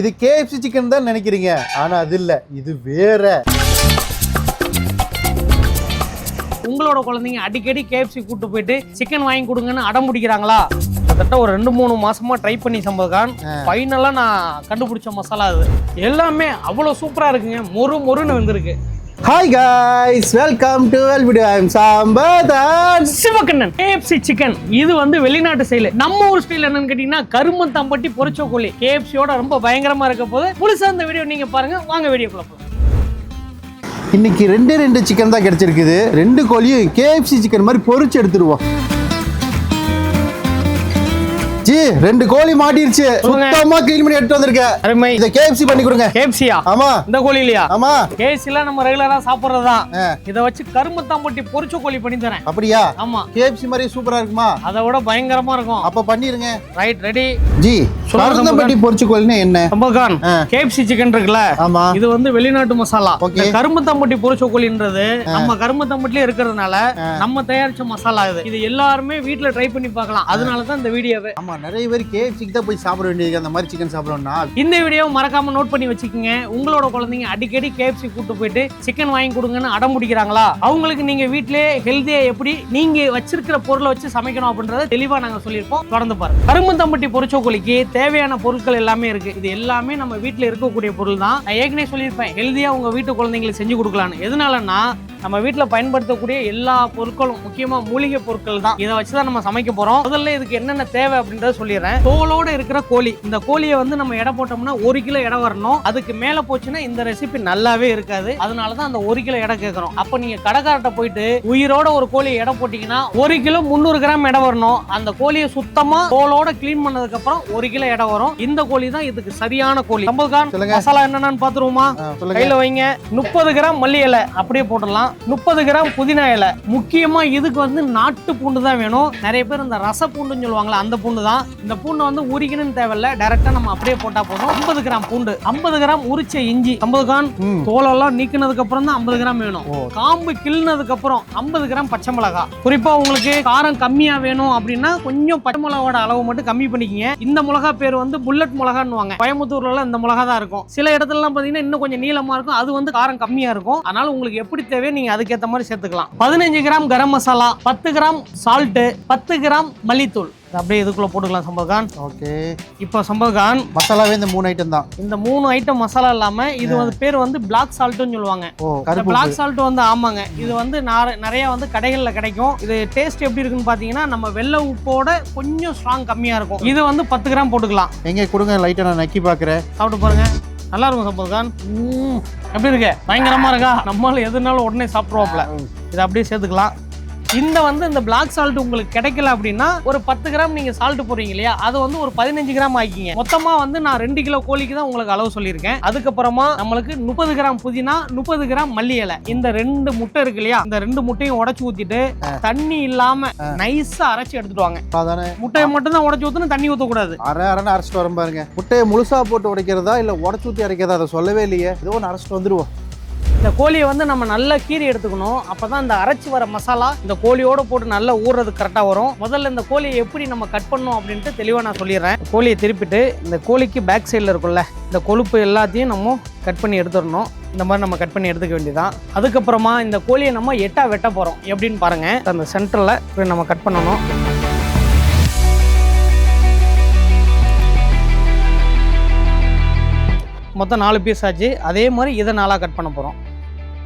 இது KFC chicken தான் நினைக்கிறீங்க, ஆனா அது இல்ல, இது வேற. உங்களோட குழந்தைங்க அடிக்கடி KFC கூட்டு போயிட்டு சிக்கன் வாங்கி கொடுங்கன்னு அடம் பிடிக்கிறாங்களா? கிட்டத்தட்ட ஒரு 2-3 மாசமா ட்ரை பண்ணி சம்பவம் ஃபைனலா நான் கண்டுபிடிச்ச மசாலா அது. எல்லாமே அவ்வளவு சூப்பரா இருக்குங்க, மொறுன்னு வந்திருக்கு. Hi guys, welcome to well video. I am சாம்பதான் சிவகண்ணன். KFC சிக்கன் இது வந்து வெளிநாட்டு ஸ்டைல். நம்ம ஊர் ஸ்டைல் என்னன்னு கேட்டீங்கன்னா கருமத்தம்பட்டி பொரிச்ச கோழி. KFCயோட ரொம்ப பயங்கரமா இருக்க போது முழுசா இந்த வீடியோ நீங்க பாருங்க. வாங்க வீடியோக்குள்ள போலாம். இன்னைக்கு ரெண்டு சிக்கன் தான் கிடைச்சிருக்குது. 2 கோழியும் KFC சிக்கன் மாதிரி பொரிச்சு எடுத்துருவோம். ஜி 2 கோழி மாட்டிருச்சு, சுத்தமா க்ளீன் பண்ணி எடுத்து வந்திருக்கேன். அருமை. இத KFC பண்ணி கொடுங்க. KFCயா? ஆமா. இந்த கோழி இல்லையா? ஆமா. KFCல நம்ம ரெகுலரா சாப்பிடுறதுதான். இத வச்சு கருமத்தம்பட்டி பொரிச்ச கோழி பண்ணி தரேன். அப்படியா? ஆமா. KFC மாதிரி சூப்பரா இருக்குமா? அதை விட பயங்கரமா இருக்கும். அப்ப பண்ணிருங்க. Right, ready. ஜி கருமத்தம்பட்டி பொரிச்ச கோழினா என்ன? சம்பகான் KFC சிக்கன் இருக்குல்ல, ஆமா, இது வந்து வெளிநாட்டு மசாலா. ஓகே. கருமத்தம்பட்டி பொரிச்ச கோழின்றது நம்ம கருமத்தம்பட்டிலே இருக்கிறதுனால நம்ம தயாரிச்ச மசாலா இது. இது எல்லாருமே வீட்ல ட்ரை பண்ணி பார்க்கலாம். அதனால தான் இந்த வீடியோவே. ஆமா, நிறைய பேர் KFCக்கு தான் போய் சாப்பிட வேண்டியது, அந்த மாதிரி சிக்கன் சாப்பிடணும்னா இந்த வீடியோவை மறக்காம நோட் பண்ணி வச்சுக்கோங்க. உங்களோட குழந்தைங்க அடிக்கடி KFC கூட்டு போயிட்டு சிக்கன் வாங்கி கொடுங்கன்னு அடம் பிடிக்கிறாங்களா? அவங்களுக்கு நீங்க வீட்டிலே ஹெல்தியா எப்படி நீங்க வச்சிருக்கிற பொருளை வச்சு சமைக்கணும் அப்படின்றத தெளிவா நாங்க சொல்லியிருப்போம். தொடர்ந்து பாருங்க. கருமத்தம்பட்டி பொரிச்ச கோழிக்கு தேவையான பொருட்கள் எல்லாமே இருக்கு. இது எல்லாமே நம்ம வீட்டுல இருக்கக்கூடிய பொருள் தான். நான் ஏற்கனவே சொல்லியிருப்பேன், ஹெல்தியா உங்க வீட்டு குழந்தைங்களுக்கு செஞ்சு கொடுக்கலான்னு. எதனாலன்னா நம்ம வீட்டுல பயன்படுத்தக்கூடிய எல்லா பொருட்களும் முக்கியமா மூலிகை பொருட்கள் தான். இதை வச்சுதான் நம்ம சமைக்க போறோம். முதல்ல இதுக்கு என்னென்ன தேவை அப்படின்றத சொல்லிடுறேன். தோலோட இருக்கிற கோழி. இந்த கோழியை வந்து நம்ம எடை போட்டோம்னா 1 கிலோ எடை வரணும். அதுக்கு மேல போச்சுன்னா இந்த ரெசிபி நல்லாவே இருக்காது. அதனாலதான் அந்த 1 கிலோ எடை கேட்கறோம். அப்ப நீங்க கடைக்காரட்ட போயிட்டு உயிரோட ஒரு கோழியை எடை போட்டீங்கன்னா 1 கிலோ 300 கிராம் எடை வரணும். அந்த கோழியை சுத்தமா தோலோட கிளீன் பண்ணதுக்கு அப்புறம் 1 கிலோ எடை வரும். இந்த கோழி தான் இதுக்கு சரியான கோழி. மசாலா என்னன்னு பாத்துருவோமா? கையில வைங்க. 30 கிராம் மல்லி இலை அப்படியே போட்டுடலாம். 30 கிராம் புதினா இலை. முக்கியமா இதுக்கு வந்து நாட்டு பூண்டு தான் வேணும். நிறைய பேர் இந்த ரச பூண்டுன்னு சொல்லுவாங்களா, அந்த பூண்டு தான். இந்த பூண்டு வந்து உரிக்கணும்னு தேவையில்ல, டைரக்டா நம்ம அப்படியே போட்டா போதும். 50 கிராம் பூண்டு, 50 கிராம் உரிச்ச இஞ்சி, 50 கிராம் தோலெல்லாம் நீக்கினதுக்கு அப்புறம் தான் 50 கிராம் வேணும். காம்பு கிள்னதுக்கு அப்புறம் 50 கிராம் பச்சை மிளகாய். குறிப்பா உங்களுக்கு காரம் கம்மியா வேணும் அப்படின்னா கொஞ்சம் பச்சை மிளகாவோட அளவு மட்டும் கம்மி பண்ணிக்கங்க. இந்த மிளகா பேர் வந்து புல்லட் மிளகான்னு. கோயம்புத்தூர்ல இந்த மிளகா தான் இருக்கும். சில இடத்துல எல்லாம் பாத்தீங்கன்னா இன்னும் கொஞ்சம் நீளமா இருக்கும். அது வந்து காரம் கம்மியா இருக்கும். அதனால உங்களுக்கு எப்படி தேவையோ நீங்க அதுக்கேற்ற மாதிரி சேர்த்துக்கலாம். 15 gram garam masala, 10 gram salt, 10 gram மல்லித்தூள் அப்படியே இதுக்குள்ள போட்டுக்கலாம். சம்பகான். ஓகே. இப்போ சம்பகான் மசாலாவே இந்த 3 ஐட்டம் தான். இந்த 3 ஐட்டம் மசாலா இல்லாம இது வந்து பேர் வந்து பிளாக் சால்ட்னு சொல்லுவாங்க. பிளாக் சால்ட் வந்து ஆமாங்க, இது வந்து நிறைய வந்து கடைகள்ல கிடைக்கும். இது டேஸ்ட் எப்படி இருக்குன்னு பாத்தீங்கன்னா நம்ம வெள்ளை உப்போட கொஞ்சம் ஸ்ட்ராங் கம்மியா இருக்கும். இது வந்து 10 கிராம் போட்டுக்கலாம். எங்க கொடுங்க, லைட்டா நான் நக்கி பாக்குறேன். சாப்பிட்டு பாருங்க, நல்லா இருக்கும் சம்பகான். எப்படி இருக்கு? பயங்கரமா இருக்கா? நம்மளால எதுனாலும் உடனே சாப்பிடுவோம்ல. இதை அப்படியே சேர்த்துக்கலாம். இந்த பிளாக் சால்ட் உங்களுக்கு கிடைக்கல அப்படின்னா ஒரு 10 கிராம் நீங்க சால்ட் போடுறீங்க இல்லையா, அது வந்து ஒரு 15 கிராம் ஆக்கிங்க. மொத்தமா வந்து நான் 2 கிலோ கோழிக்கு தான் உங்களுக்கு அளவு சொல்லியிருக்கேன். அதுக்கப்புறமா நம்மளுக்கு 30 கிராம் புதினா, 30 கிராம் மல்லி இலை. இந்த 2 முட்டை இருக்கு இல்லையா, இந்த 2 முட்டையும் உடைச்சு ஊத்திட்டு தண்ணி இல்லாம நைஸா அரைச்சு எடுத்துட்டு வாங்க. முட்டையை மட்டும் தான் உடைச்சு ஊத்தணும், தண்ணி ஊத்த கூடாது. அரைன்னு அரைச்சிட்டு வரும் பாருங்க. முட்டையை முழுசா போட்டு உடைக்கிறதா இல்ல உடைச்சு ஊத்தி அரைக்கிறதா அதை சொல்லவே இல்லையே. ஏதோ ஒன்று அரைச்சிட்டு வந்துருவோம். இந்த கோழியை வந்து நம்ம நல்லா கீறி எடுத்துக்கணும். அப்பதான் இந்த அரைச்சி வர மசாலா இந்த கோழியோட போட்டு நல்லா ஊறுறது கரெக்டாக வரும். முதல்ல இந்த கோழியை எப்படி நம்ம கட் பண்ணணும் அப்படின்ட்டு தெளிவாக நான் சொல்லிடுறேன். கோழியை திருப்பிட்டு இந்த கோழிக்கு பேக் சைடில் இருக்குல்ல, இந்த கொழுப்பு எல்லாத்தையும் நம்ம கட் பண்ணி எடுத்துடணும். இந்த மாதிரி நம்ம கட் பண்ணி எடுத்துக்க வேண்டியதான். அதுக்கப்புறமா இந்த கோழியை நம்ம 8ஆ வெட்ட போகிறோம். எப்படின்னு பாருங்க. அந்த சென்டரில் இப்படி நம்ம கட் பண்ணணும். மொத்தம் 4 பீஸ் ஆச்சு. அதே மாதிரி இதை 4ஆக கட் பண்ண போகிறோம்.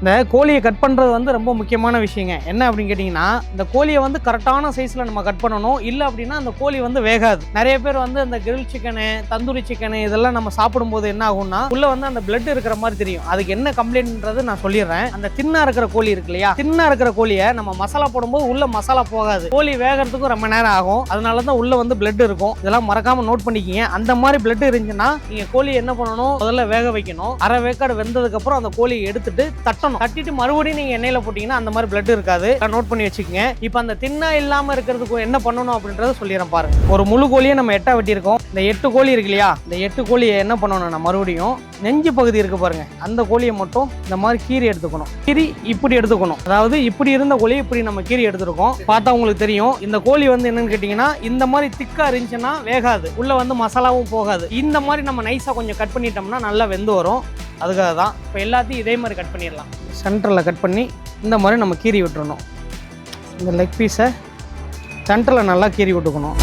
இந்த கோழியை கட் பண்ணுறது வந்து ரொம்ப முக்கியமான விஷயங்க. என்ன அப்படின்னு கேட்டிங்கன்னா இந்த கோழியை வந்து கரெக்டான சைஸில் நம்ம கட் பண்ணணும். இல்லை அப்படின்னா அந்த கோழி வந்து வேகாது. நிறைய பேர் வந்து அந்த கிரில் சிக்கனு, தந்தூரி சிக்கனு இதெல்லாம் நம்ம சாப்பிடும்போது என்ன ஆகும்னா உள்ள வந்து அந்த பிளட் இருக்கிற மாதிரி தெரியும். அதுக்கு என்ன கம்ப்ளைண்ட்ன்றது நான் சொல்லிடுறேன். அந்த தின்னா இருக்கிற கோழி இருக்கு இல்லையா, தின்னா இருக்கிற கோழியை நம்ம மசாலா போடும்போது உள்ள மசாலா போகாது. கோழி வேகிறதுக்கும் ரொம்ப நேரம் ஆகும். அதனால தான் உள்ள வந்து பிளட் இருக்கும். இதெல்லாம் மறக்காம நோட் பண்ணிக்கிங்க. அந்த மாதிரி பிளட் இருந்துச்சுன்னா நீங்க கோழி என்ன பண்ணணும், முதல்ல வேக வைக்கணும். அரை வேக்காடு வெந்ததுக்கு அப்புறம் அந்த கோழியை எடுத்துட்டு தட்ட தட்டணும். தட்டிட்டு மறுபடியும் நீங்க எண்ணெயில போட்டீங்கன்னா அந்த மாதிரி பிளட் இருக்காது. நோட் பண்ணி வச்சுக்கோங்க. இப்போ அந்த தின்னா இல்லாம இருக்கிறதுக்கு என்ன பண்ணணும் அப்படின்றத சொல்லிடுறேன் பாருங்க. ஒரு முழு கோழியை நம்ம 8 வெட்டி இருக்கோம். இந்த 8 கோழி இருக்கு இல்லையா, இந்த 8 கோழியை என்ன பண்ணணும்னா மறுபடியும் நெஞ்சு பகுதி இருக்கு பாருங்க, அந்த கோழியை மட்டும் இந்த மாதிரி கீரி எடுத்துக்கணும். கீரி இப்படி எடுத்துக்கணும். அதாவது இப்படி இருந்த கோழியை இப்படி நம்ம கீரி எடுத்துருக்கோம். பார்த்தா உங்களுக்கு தெரியும். இந்த கோழி வந்து என்னன்னு கேட்டீங்கன்னா இந்த மாதிரி திக்கா இருந்துச்சுன்னா வேகாது, உள்ள வந்து மசாலாவும் போகாது. இந்த மாதிரி நம்ம நைஸா கொஞ்சம் கட் பண்ணிட்டோம்னா நல்லா வெந்து வரும். அதுக்காக தான் இப்போ எல்லாத்தையும் இதே மாதிரி கட் பண்ணிடலாம். சென்டரில் கட் பண்ணி இந்த மாதிரி நம்ம கீரி விட்டுறணும். இந்த லெக் பீஸை சென்டரில் நல்லா கீரி விட்டுக்கணும்.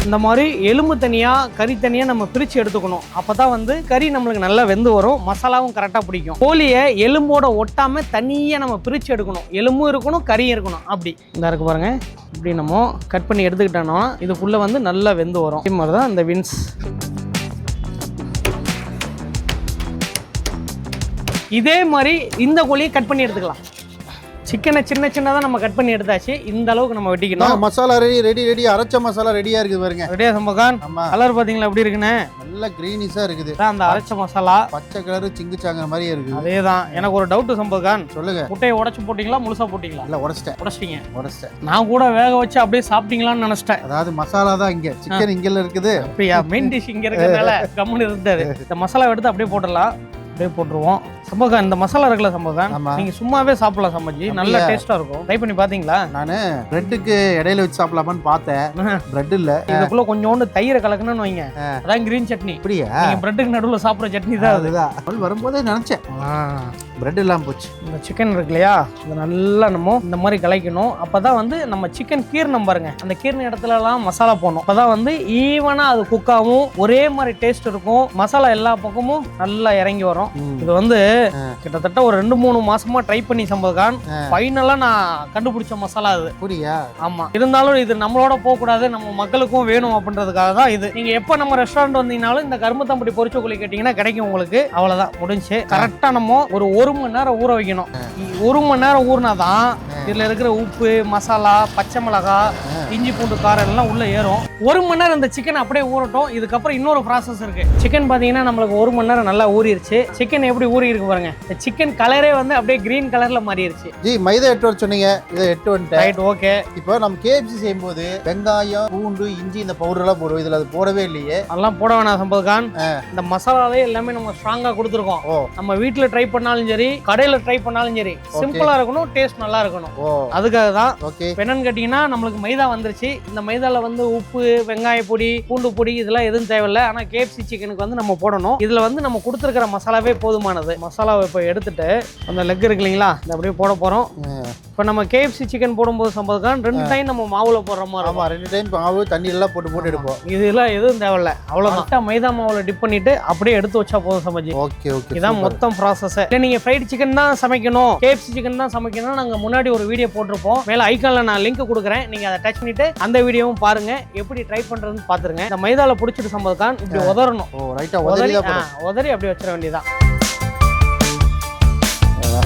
இந்த மாதிரி எலும்பு தனியாக கறி தனியாக நம்ம பிரித்து எடுத்துக்கணும். அப்போ தான் வந்து கறி நம்மளுக்கு நல்லா வெந்து வரும், மசாலாவும் கரெக்டாக பிடிக்கும். கோழியை எலும்போட ஒட்டாமல் தனியாக நம்ம பிரித்து எடுக்கணும். எலும்பும் இருக்கணும், கறியும் இருக்கணும். அப்படி இந்த இருக்கு பாருங்க, இப்படி நம்ம கட் பண்ணி எடுத்துக்கிட்டோம்னா இதுக்குள்ளே வந்து நல்லா வெந்து வரும். இதே மாதிரி தான் இந்த வின்ஸ். இதே மாதிரி இந்த கோழியை கட் பண்ணி எடுத்துக்கலாம். சிக்கனை சின்ன சின்னதாக நம்ம கட் பண்ணி எடுத்தாச்சு. இந்த அளவுக்கு நம்ம வெட்டிக்கணும். மசாலா ரெடி அரைச்ச மசாலா ரெடியா இருக்குது பாருங்க. ரெடியா சம்பகான்? கலர் பாத்தீங்களா எப்படி இருக்குன்னு? நல்ல கிரீனிஷா இருக்குது. அந்த அரைச்ச மசாலா பச்சை கலர் சிங்குச்சாங்க மாதிரியே இருக்கு. அதேதான். எனக்கு ஒரு டவுட் சம்பகான். சொல்லுங்க. முட்டையை உடைச்சு போட்டீங்களா முழுசா போட்டீங்களா? இல்ல உடைச்சிட்டேன். நான் கூட வேக வச்சு அப்படியே சாப்பிட்டீங்களான்னு நினைச்சிட்டேன். அதாவது மசாலா தான் இங்க, சிக்கன் இங்கல இருக்குது. அப்படியா? மெயின் டிஷ் இங்க இருக்கிறதுனால கம்முன்னு இருந்தாரு. இந்த மசாலா எடுத்து அப்படியே போட்டுடலாம். அப்படியே போட்டுருவோம். சம்பகான் இந்த மசாலா இருக்குல்ல சம்பகான், நீங்க சும்மாவே சாப்பிடலாம் சம்பஜி, நல்ல டேஸ்டா இருக்கும். ட்ரை பண்ணி பாத்தீங்களா? நானு பிரெட்டுக்கு இடையில வச்சு சாப்பிடலாமான்னு பார்த்தேன். பிரெட் இல்ல, இதுக்குள்ள கொஞ்சோண்டு தயிரை கலக்கணும்னு வைங்க, அதான் கிரீன் சட்னி. அப்படியா? நீங்க பிரெட்டுக்கு நடுவுல சாப்பிடுற சட்னி தான் அதுதான். வரும்போதே நினைச்சேன் பிரெட் இல்லாம போச்சு. இந்த சிக்கன் இருக்கு இல்லையா, இதை நல்லா நம்ம இந்த மாதிரி கலைக்கணும். அப்பதான் வந்து நம்ம சிக்கன் கீரணும் பாருங்க, அந்த கீர்ன இடத்துல எல்லாம் மசாலா போடணும். அப்பதான் வந்து ஈவனா அது குக் ஆகும், ஒரே மாதிரி டேஸ்ட் இருக்கும், மசாலா எல்லா பக்கமும் நல்லா இறங்கி வரும். இது வந்து கிட்டத்தட்ட ஒரு 2-3 மாசமா ட்ரை பண்ணி சம்பகான் ஃபைனலா நான் கண்டுபிடிச்ச மசாலா அது. புரியா? ஆமா. இருந்தாலும் இது நம்மளோட போக கூடாது, நம்ம மக்களுக்கும் வேணும் அப்படின்றதுக்காக தான் இது. நீங்க எப்ப நம்ம ரெஸ்டாரண்ட் வந்தீங்கனாலும் இந்த கரும்புத்தம்பட்டி பொரிச்ச கோழி கேட்டீங்கன்னா கிடைக்கும் உங்களுக்கு. அவ்வளவுதான், முடிஞ்சு. கரெக்டா நம்ம ஒரு 1 மணி நேரம் ஊற வைக்கணும். 1 மணி நேரம் ஊறினாதான் இதுல இருக்கிற உப்பு, மசாலா, பச்சை மிளகாய், இஞ்சி பூண்டு காரம் எல்லாம் உள்ள ஏறும். 1 மணி நேரம் இந்த சிக்கன் அப்படியே ஊறட்டும். இதுக்கப்புறம் இன்னொரு ப்ராசஸ் இருக்கு. சிக்கன் பாத்தீங்கன்னா நம்மளுக்கு 1 மணி நேரம் நல்லா ஊறிடுச்சு. சிக்கன் எப்படி ஊறி இருக்கு பாருங்க. இந்த சிக்கன் கலரே வந்து அப்படியே கிரீன் கலர்ல மாறிடுச்சு. ஜி மைதா 8 வர சொன்னீங்க, இதை 8 வந்துட்டேன். Right, okay. இப்போ நம்ம KFC செய்யும்போது வெங்காயம், பூண்டு, இஞ்சி இந்த பவுடர் எல்லாம் போடுவோம். இதுல அது போடவே இல்லையே. அதெல்லாம் போட வேணாம் சம்பத்கான். இந்த மசாலாவே எல்லாமே நம்ம ஸ்ட்ராங்கா கொடுத்துருக்கோம். நம்ம வீட்டுல ட்ரை பண்ணாலும் சரி, கடையில ட்ரை பண்ணாலும் சரி, சிம்பிளா இருக்கணும், டேஸ்ட் நல்லா இருக்கணும். அதுக்காக தான். என்னன்னு கேட்டீங்கன்னா நம்மளுக்கு மைதா வந்துருச்சு. இந்த மைதால வந்து உப்பு, வெங்காய பொடி, பூண்டு பொடி இதெல்லாம் எதுவும் தேவையில்லை. ஆனா KFC சிக்கனுக்கு வந்து நம்ம போடணும். இதுல வந்து நம்ம கொடுத்துருக்கிற மசாலாவே போதுமானது. மசாலாவை இப்போ எடுத்துட்டு அந்த லெக் இருக்கு இல்லைங்களா, இந்த அப்படியே போட போறோம். இப்போ நம்ம KFC சிக்கன் போடும்போது சம்பத்கான் 2 டைம் நம்ம மாவுல போடுற மாதிரி. ஆமா, 2 டைம் மாவு தண்ணி எல்லாம் போட்டு எடுப்போம். இதெல்லாம் எதுவும் தேவையில்லை. அவ்வளவுதான். மைதா மாவுல டிப் பண்ணிட்டு அப்படியே எடுத்து வச்சா போதும் சம்பஜி. Okay okay. இதான் மொத்தம் ப்ராசஸ். இல்லை நீங்க ஃப்ரைட் சிக்கன் தான் சமைக்கணும், KFC சிக்கன் தான் சமைக்கணும், நாங்க முன்னாடி ஒரு வீடியோ போட்டிருப்போம். மேல ஐகான்ல நான் லிங்க் கொடுக்குறேன், நீங்க அதை டச் பண்ணிட்டு அந்த வீடியோவும் பாருங்க, எப்படி ட்ரை பண்றதுன்னு பாத்துருங்க. இந்த மைதால புடிச்சிட்டு சம்பத்கான் இப்படி உதறணும். உதறி அப்படியே வச்சிட வேண்டியதான்.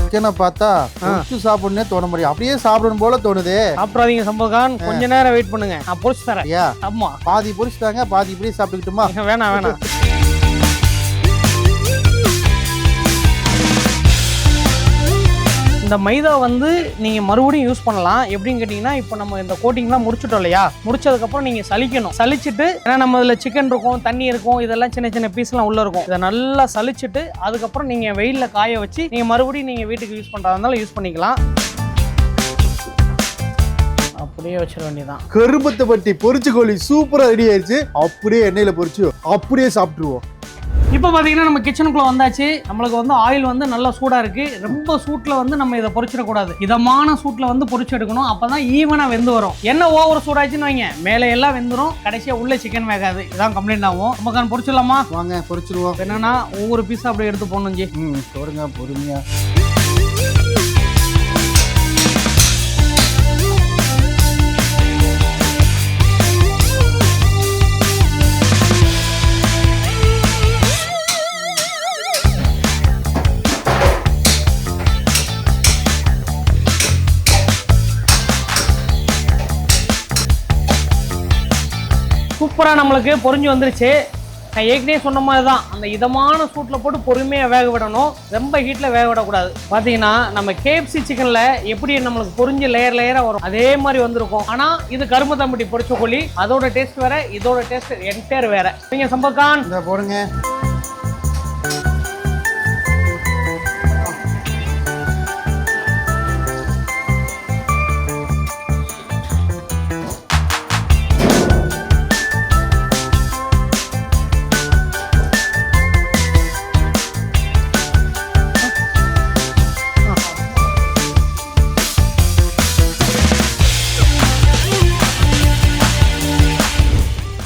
சிக்கனை பார்த்தா பொரிச்சு சாப்பிடணும்னே தோண முடியும், அப்படியே சாப்பிடணும் போல தோணுது. சாப்பிடாதீங்க சம்பத்கான், கொஞ்ச நேரம் வெயிட் பண்ணுங்க, நான் பொரிச்சு தரேன். ஆமா, பாதி பொரிச்சுட்டாங்க, பாதி இப்படியே சாப்பிட்டுக்கிட்டுமா? வேணாம். இந்த மைதா வந்து நீங்க மறுபடியும் யூஸ் பண்ணலாம். எப்படின்னு கேட்டீங்கன்னா, இப்போ நம்ம இந்த கோட்டிங்லாம் முடிச்சிட்டோம் இல்லையா, முடிச்சதுக்கப்புறம் நீங்க சலிக்கணும். சலிச்சுட்டு, ஏன்னா நம்ம இதுல சிக்கன் இருக்கும், தண்ணி இருக்கும், இதெல்லாம் சின்ன சின்ன பீஸ்லாம் உள்ள இருக்கும். இதை நல்லா சலிச்சுட்டு அதுக்கப்புறம் நீங்க வெயில்ல காய வச்சு நீங்க மறுபடியும் நீங்க வீட்டுக்கு யூஸ் பண்றதா இருந்தாலும் யூஸ் பண்ணிக்கலாம். அப்படியே வச்சிட வேண்டியதான். கரும்பத்தம்பட்டி பொரிச்ச கோழி சூப்பரா ரெடி ஆயிடுச்சு. அப்படியே எண்ணெயில பொரிச்சு அப்படியே சாப்பிட்டுருவோம். இப்போ பார்த்தீங்கன்னா நம்ம கிச்சனுக்குள்ள வந்தாச்சு. நம்மளுக்கு வந்து ஆயில் வந்து நல்லா சூடாக இருக்கு. ரொம்ப சூட்டில் வந்து நம்ம இதை பொரிச்சிடக்கூடாது, இதமான சூட்டில் வந்து பொரிச்சு எடுக்கணும். அப்பதான் ஈவனா வெந்து வரும். என்ன ஓவர் சூடாச்சுன்னு வைங்க, மேலே எல்லாம் வெந்துடும், கடைசியா உள்ள சிக்கன் வேகாது. இதான் கம்ப்ளைண்ட் ஆகும். நமக்கான பொரிச்சிடலாமா? வாங்க பொரிச்சிடுவோம். என்னன்னா ஒவ்வொரு பீஸா அப்படியே எடுத்து போடணும். போடுங்க பொறுமையா. சூப்பராக நம்மளுக்கு பொரிஞ்சு வந்துருச்சு. நான் ஏற்கனவே சொன்ன மாதிரி தான், அந்த இதமான சூட்டில் போட்டு பொறுமையாக வேக விடணும், ரொம்ப ஹீட்டில் வேக விடக்கூடாது. பார்த்தீங்கன்னா நம்ம KFC சிக்கனில் எப்படி நம்மளுக்கு பொரிஞ்சு லேயராக வரும் அதே மாதிரி வந்திருக்கும். ஆனால் இது கரும்புத்தம்பட்டி பொரிச்ச கோழி, அதோட டேஸ்ட் வேற, இதோட டேஸ்ட் என்டையர் வேற. நீங்கள் சம்பக்கான் இந்த போடுங்க.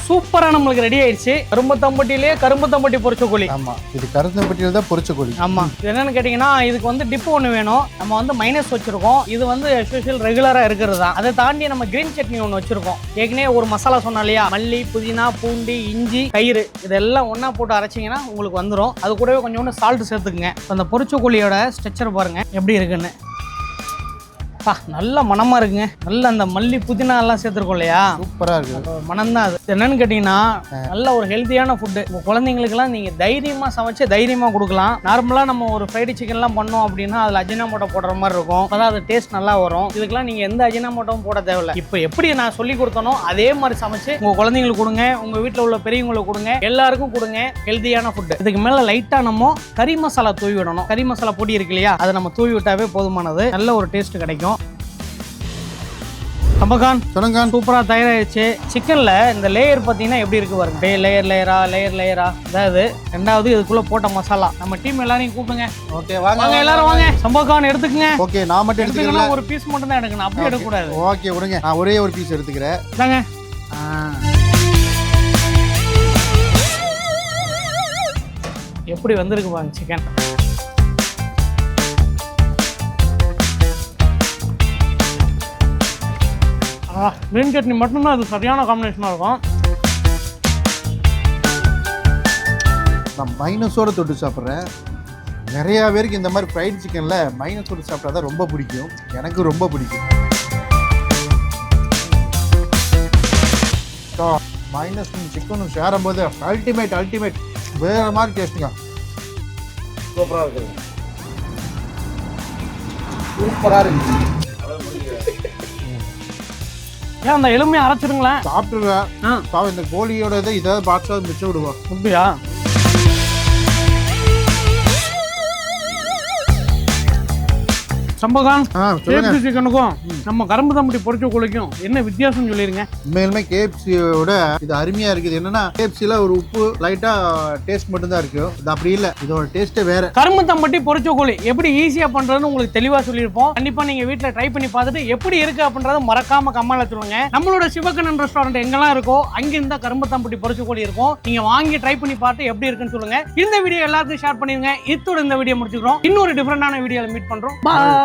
சூப்பரா நம்மளுக்கு ரெடி ஆயிடுச்சு. கரும்புத்தம்பட்டியிலே கரும்புத்தம்பட்டி பொரிச்ச கோழி. ஆமா, இது கரும்புத்தம்பட்டியில தான் பொரிச்ச கோழி. ஆமா, இது என்னன்னு கேட்டீங்கன்னா இதுக்கு வந்து டிப் ஒன்று வேணும். நம்ம வந்து மைனஸ் வச்சிருக்கோம், இது வந்து ஸ்பெஷல் ரெகுலரா இருக்கிறது தான். அதை தாண்டி நம்ம கிரீன் சட்னி ஒன்று வச்சிருக்கோம். ஏற்கனவே ஒரு மசாலா சொன்னா இல்லையா, மல்லி, புதினா, பூண்டு, இஞ்சி, தயிர், இதெல்லாம் ஒண்ணா போட்டு அரைச்சிங்கன்னா உங்களுக்கு வந்துடும். அது கூடவே கொஞ்சோண்டு சால்ட் சேர்த்துக்குங்க. அந்த பொரிச்ச கோழியோட ஸ்ட்ரக்சர் பாருங்க எப்படி இருக்குன்னு. நல்ல மனமா இருக்குங்க. நல்ல அந்த மல்லி புதினா எல்லாம் சேர்த்துருக்கோம் இல்லையா, சூப்பரா இருக்கு. மனம் தான் அது. என்னன்னு கேட்டீங்கன்னா நல்ல ஒரு ஹெல்த்தியான ஃபுட்டு. உங்க குழந்தைங்களுக்குலாம் நீங்க தைரியமா சமைச்சு தைரியமா கொடுக்கலாம். நார்மலா நம்ம ஒரு ஃப்ரைடு சிக்கன்லாம் பண்ணோம் அப்படின்னா அதுல அஜினாமோட்டோ போடுற மாதிரி இருக்கும், அப்பதான் அது டேஸ்ட் நல்லா வரும். இதுக்கெல்லாம் நீங்க எந்த அஜினாமோட்டோவும் போட தேவையில்லை. இப்போ எப்படி நான் சொல்லி கொடுத்தனோ அதே மாதிரி சமைச்சு உங்க குழந்தைங்களுக்கு கொடுங்க, உங்க வீட்டில் உள்ள பெரியவங்களுக்கு கொடுங்க, எல்லாருக்கும் கொடுங்க ஹெல்த்தியான ஃபுட்டு. இதுக்கு மேல லைட்டா நம்ம கறி மசாலா தூவி விடணும். கறி மசாலா பொடி இருக்கு இல்லையா, அதை நம்ம தூவி விட்டாவே போதுமானது. நல்ல ஒரு டேஸ்ட் கிடைக்கும். சம்பகான் சொல்லுங்க. சூப்பரா தயாராகிடுச்சு. சிக்கன்ல இந்த லேயர் பார்த்தீங்கன்னா எப்படி இருக்கு பாருங்க, லேயரா. அதாவது ரெண்டாவது இதுக்குள்ள போட்ட மசாலா. நம்ம டீம் எல்லாரையும் கூப்பிடுங்க. ஓகே, வாங்க எல்லாரும் வாங்க. சம்பகான் எடுத்துக்கங்க. ஓகே, நான் மட்டும் எடுத்துக்கிறேன். ஒரு பீஸ் மட்டும் தான் எடுக்கணும், அப்படியே எடுக்கக்கூடாது. ஓகே விடுங்க, நான் ஒரே ஒரு பீஸ் எடுத்துக்கிறேன். தாங்க. எப்படி வந்திருக்கு பாருங்க சிக்கன். கிரீன் சட்னி மட்டும்தான் அது சரியான காம்பினேஷனாக இருக்கும். நான் மைனஸோட தொட்டு சாப்பிட்றேன். நிறையா பேருக்கு இந்த மாதிரி ஃப்ரைட் சிக்கனில் மைனஸோடு சாப்பிட்டா தான் ரொம்ப பிடிக்கும். எனக்கு ரொம்ப பிடிக்கும். மைனஸ் சிக்கனும் சேரும் போது அல்டிமேட் வேறு மாதிரி டேஸ்ட்டுங்க. சூப்பராக இருக்குது. ஏன் அந்த எலுமையை அரைச்சிருங்களேன், சாப்பிட்டுருவேன். இந்த கோழியோட இதை இதாவது பாக்ஸாக மிச்சம் விடுவோம். அப்படியா? சம்பகான், KFC சிக்கனுக்கும் நம்ம கரும்புத்தம்பட்டி பொரிச்ச கோழிக்கும் என்ன வித்தியாசம் சொல்லிருங்க. உண்மையிலுமே KFCயோட இது அருமையா இருக்குது. என்னன்னா KFCல ஒரு உப்பு லைட்டா டேஸ்ட் மட்டும் தான் இருக்கு, இது அப்படி இல்ல, இதோட டேஸ்டே வேற. கரும்புத்தம்பட்டி பொரிச்ச கோழி எப்படி ஈஸியா பண்றதுன்னு உங்களுக்கு தெளிவா சொல்லியிருப்போம். கண்டிப்பா நீங்க வீட்டுல ட்ரை பண்ணி பார்த்துட்டு எப்படி இருக்கு அப்படின்றத மறக்காம கமெண்ட்ல சொல்லுங்க. நம்மளோட சிவகண்ணன் ரெஸ்டாரண்ட் எங்கெல்லாம் இருக்கோ அங்க இருந்தா கரும்புத்தம்பட்டி பொரிச்ச கோழி இருக்கும். நீங்க வாங்கி ட்ரை பண்ணி பார்த்து எப்படி இருக்குன்னு சொல்லுங்க. இந்த வீடியோ எல்லாருக்கும் ஷேர் பண்ணிருங்க. இத்தோட இந்த வீடியோ முடிச்சுக்கிறோம். இன்னொரு டிஃபரெண்டான வீடியோல மீட் பண்றோம். பாய்.